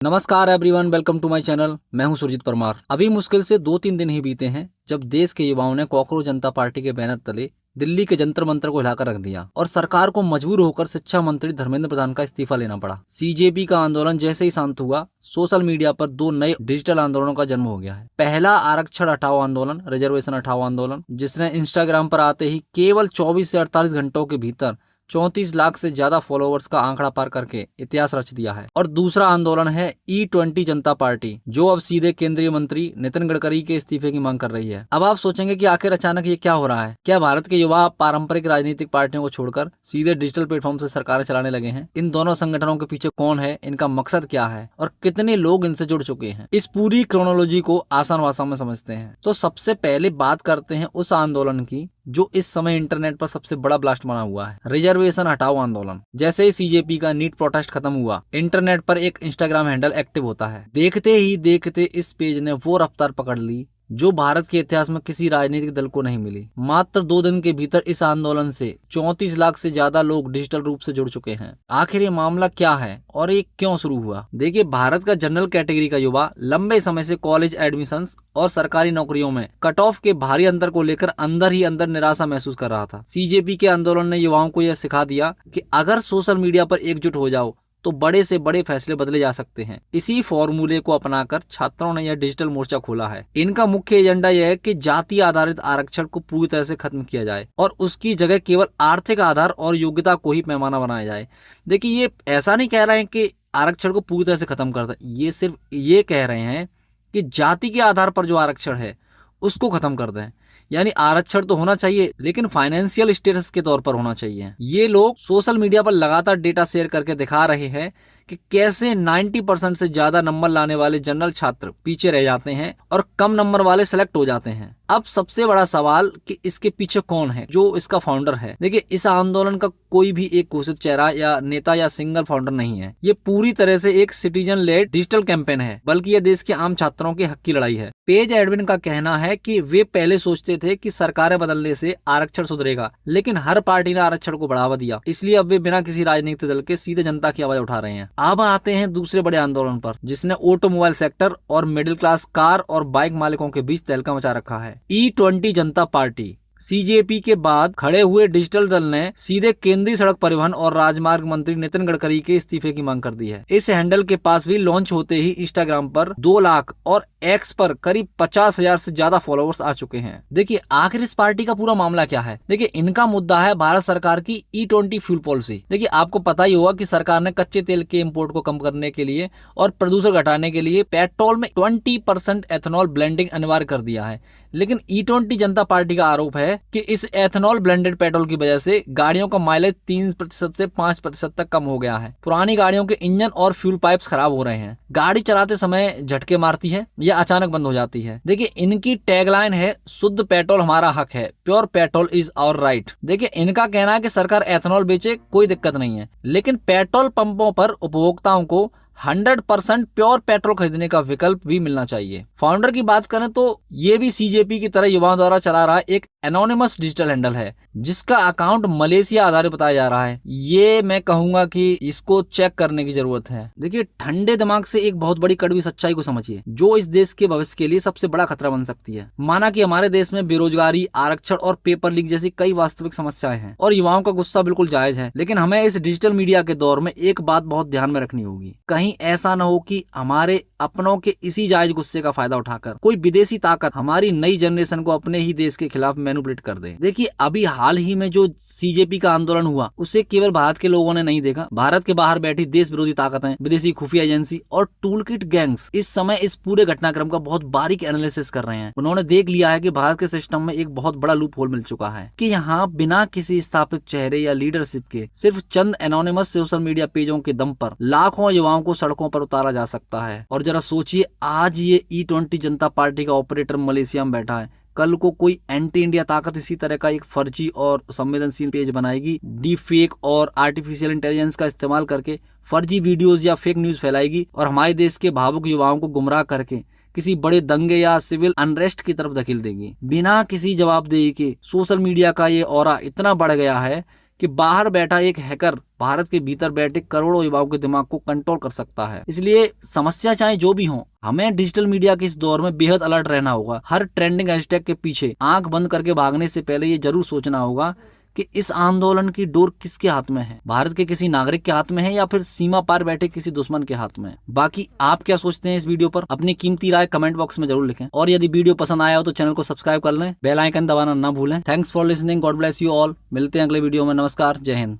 नमस्कार everyone, welcome to my channel. मैं हूं सुरजीत परमार। अभी मुश्किल से 2-3 दिन ही बीते हैं जब देश के युवाओं ने कॉकरोच जनता पार्टी के बैनर तले दिल्ली के जंतर मंतर को हिलाकर रख दिया और सरकार को मजबूर होकर शिक्षा मंत्री धर्मेंद्र प्रधान का इस्तीफा लेना पड़ा। सीजेपी का आंदोलन जैसे ही शांत हुआ, सोशल मीडिया पर 2 नए डिजिटल आंदोलनों का जन्म हो गया है। पहला आरक्षण हटाओ आंदोलन, रिजर्वेशन हटाओ आंदोलन, जिसने इंस्टाग्राम पर आते ही केवल 24 से 48 घंटों के भीतर 34 लाख से ज्यादा फॉलोअर्स का आंकड़ा पार करके इतिहास रच दिया है। और दूसरा आंदोलन है E20 जनता पार्टी, जो अब सीधे केंद्रीय मंत्री नितिन गडकरी के इस्तीफे की मांग कर रही है। अब आप सोचेंगे कि आखिर अचानक ये क्या हो रहा है? क्या भारत के युवा पारंपरिक राजनीतिक पार्टियों को छोड़कर सीधे डिजिटल प्लेटफॉर्म से सरकारें चलाने लगे हैं? इन दोनों संगठनों के पीछे कौन है, इनका मकसद क्या है और कितने लोग इनसे जुड़ चुके हैं? इस पूरी क्रोनोलॉजी को आसान भाषा में समझते हैं। तो सबसे पहले बात करते हैं उस आंदोलन की जो इस समय इंटरनेट पर सबसे बड़ा ब्लास्ट बना हुआ है, रिजर्वेशन हटाओ आंदोलन। जैसे ही सीजेपी का नीट प्रोटेस्ट खत्म हुआ, इंटरनेट पर एक इंस्टाग्राम हैंडल एक्टिव होता है। देखते ही देखते इस पेज ने वो रफ्तार पकड़ ली जो भारत के इतिहास में किसी राजनीतिक दल को नहीं मिली। मात्र 2 दिन के भीतर इस आंदोलन से 34 लाख से ज्यादा लोग डिजिटल रूप से जुड़ चुके हैं। आखिर ये मामला क्या है और ये क्यों शुरू हुआ? देखिए, भारत का जनरल कैटेगरी का युवा लंबे समय से कॉलेज एडमिशंस और सरकारी नौकरियों में कट ऑफ के भारी अंतर को लेकर अंदर ही अंदर निराशा महसूस कर रहा था। सीजेपी के आंदोलन ने युवाओं को यह सिखा दिया कि अगर सोशल मीडिया पर एकजुट हो जाओ तो बड़े से बड़े फैसले बदले जा सकते हैं। इसी फॉर्मूले को अपनाकर छात्रों ने यह डिजिटल मोर्चा खोला है। इनका मुख्य एजेंडा यह है कि जाति आधारित आरक्षण को पूरी तरह से खत्म किया जाए और उसकी जगह केवल आर्थिक आधार और योग्यता को ही पैमाना बनाया जाए। देखिए, ये ऐसा नहीं कह रहे हैं कि आरक्षण को पूरी तरह से खत्म कर दें, ये सिर्फ ये कह रहे हैं कि जाति के आधार पर जो आरक्षण है उसको खत्म कर दें। यानी आरक्षण तो होना चाहिए, लेकिन फाइनेंशियल स्टेटस के तौर पर होना चाहिए। ये लोग सोशल मीडिया पर लगातार डेटा शेयर करके दिखा रहे हैं कि कैसे 90% से ज्यादा नंबर लाने वाले जनरल छात्र पीछे रह जाते हैं और कम नंबर वाले सेलेक्ट हो जाते हैं। अब सबसे बड़ा सवाल कि इसके पीछे कौन है, जो इसका फाउंडर है। देखिए, इस आंदोलन का कोई भी एक घोषित चेहरा या नेता या सिंगल फाउंडर नहीं है। ये पूरी तरह से एक सिटीजन लेड डिजिटल कैंपेन है, बल्कि यह देश के आम छात्रों के हक की लड़ाई है। पेज एडमिन का कहना है कि वे पहले सोचते थे कि सरकारें बदलने से आरक्षण सुधरेगा, लेकिन हर पार्टी ने आरक्षण को बढ़ावा दिया, इसलिए अब वे बिना किसी राजनीतिक दल के सीधे जनता की आवाज उठा रहे हैं। अब आते हैं दूसरे बड़े आंदोलन पर, जिसने ऑटोमोबाइल सेक्टर और मिडिल क्लास कार और बाइक मालिकों के बीच तहलका मचा रखा है। E20 जनता पार्टी सीजेपी के बाद खड़े हुए डिजिटल दल ने सीधे केंद्रीय सड़क परिवहन और राजमार्ग मंत्री नितिन गडकरी के इस्तीफे की मांग कर दी है। इस हैंडल के पास भी लॉन्च होते ही इंस्टाग्राम पर 2 लाख और एक्स पर करीब 50,000 से ज्यादा फॉलोअर्स आ चुके हैं। देखिए, आखिर इस पार्टी का पूरा मामला क्या है? देखिए, इनका मुद्दा है भारत सरकार की E20 फ्यूल पॉलिसी। देखिए, आपको पता ही होगा कि सरकार ने कच्चे तेल के इंपोर्ट को कम करने के लिए और प्रदूषण घटाने के लिए पेट्रोल में 20% एथेनॉल ब्लेंडिंग अनिवार्य कर दिया है। लेकिन E20 जनता पार्टी का आरोप है कि इस एथेनॉल ब्लेंडेड पेट्रोल की वजह से गाड़ियों का माइलेज 3% से 5% तक कम हो गया है। पुरानी गाड़ियों के इंजन और फ्यूल पाइप्स खराब हो रहे हैं। गाड़ी चलाते समय झटके मारती है या अचानक बंद हो जाती है। देखिए, इनकी टैगलाइन है, शुद्ध पेट्रोल हमारा हक है, pure petrol is our right. देखिए, इनका कहना है कि सरकार एथेनॉल बेचे, कोई दिक्कत नहीं है, लेकिन पेट्रोल पंपों पर उपभोक्ताओं को 100% प्योर पेट्रोल खरीदने का विकल्प भी मिलना चाहिए। फाउंडर की बात करें तो ये भी सीजेपी की तरह युवाओं द्वारा चला रहा एक एनोनिमस डिजिटल हैंडल है, जिसका अकाउंट मलेशिया आधारित बताया जा रहा है। ये मैं कहूंगा कि इसको चेक करने की जरूरत है। देखिए, ठंडे दिमाग से एक बहुत बड़ी कड़वी सच्चाई को समझिए, जो इस देश के भविष्य के लिए सबसे बड़ा खतरा बन सकती है। माना कि हमारे देश में बेरोजगारी, आरक्षण और पेपर लीक जैसी कई वास्तविक समस्याएं हैं और युवाओं का गुस्सा बिल्कुल जायज है, लेकिन हमें इस डिजिटल मीडिया के दौर में एक बात बहुत ध्यान में रखनी होगी। कहीं ऐसा न हो कि हमारे अपनों के इसी जायज गुस्से का फायदा उठाकर कोई विदेशी ताकत हमारी नई जनरेशन को अपने ही देश के खिलाफ मैनिपुलेट कर दे। देखिए, अभी हाल ही में जो सीजेपी का आंदोलन हुआ, उसे केवल भारत के लोगों ने नहीं देखा। भारत के बाहर बैठी देश विरोधी ताकतें, विदेशी खुफिया एजेंसी और टूलकिट गैंग्स इस समय इस पूरे घटनाक्रम का बहुत बारीक एनालिसिस कर रहे हैं। उन्होंने देख लिया है कि भारत के सिस्टम में एक बहुत बड़ा लूप होल मिल चुका है कि यहाँ बिना किसी स्थापित चेहरे या लीडरशिप के सिर्फ चंद एनोनिमस सोशल मीडिया पेजों के दम पर लाखों युवाओं को सड़कों पर उतारा जा सकता है। और जरा सोचिए, आज ये E20 जनता पार्टी का ऑपरेटर मलेशिया में बैठा है, कल को कोई एंटी इंडिया ताकत इसी तरह का एक फर्जी और संवेदनशील पेज बनाएगी, डीप फेक और आर्टिफिशियल इंटेलिजेंस का इस्तेमाल करके फर्जी वीडियोस या फेक न्यूज फैलाएगी और हमारे देश के भावुक युवाओं को गुमराह करके किसी बड़े दंगे या सिविल अनरेस्ट की तरफ धकेल देगी। बिना किसी जवाबदेही के सोशल मीडिया का ये ऑरा इतना बढ़ गया है कि बाहर बैठा एक हैकर भारत के भीतर बैठे करोड़ों युवाओं के दिमाग को कंट्रोल कर सकता है। इसलिए समस्या चाहे जो भी हो, हमें डिजिटल मीडिया के इस दौर में बेहद अलर्ट रहना होगा। हर ट्रेंडिंग हैशटैग के पीछे आंख बंद करके भागने से पहले ये जरूर सोचना होगा कि इस आंदोलन की डोर किसके हाथ में है, भारत के किसी नागरिक के हाथ में है या फिर सीमा पार बैठे किसी दुश्मन के हाथ में। बाकी आप क्या सोचते हैं इस वीडियो पर? अपनी कीमती राय कमेंट बॉक्स में जरूर लिखें और यदि वीडियो पसंद आया हो तो चैनल को सब्सक्राइब कर लें, बेल आइकन दबाना ना भूलें। Thanks for listening, God bless you all. मिलते हैं अगले वीडियो में। नमस्कार, जय हिंद।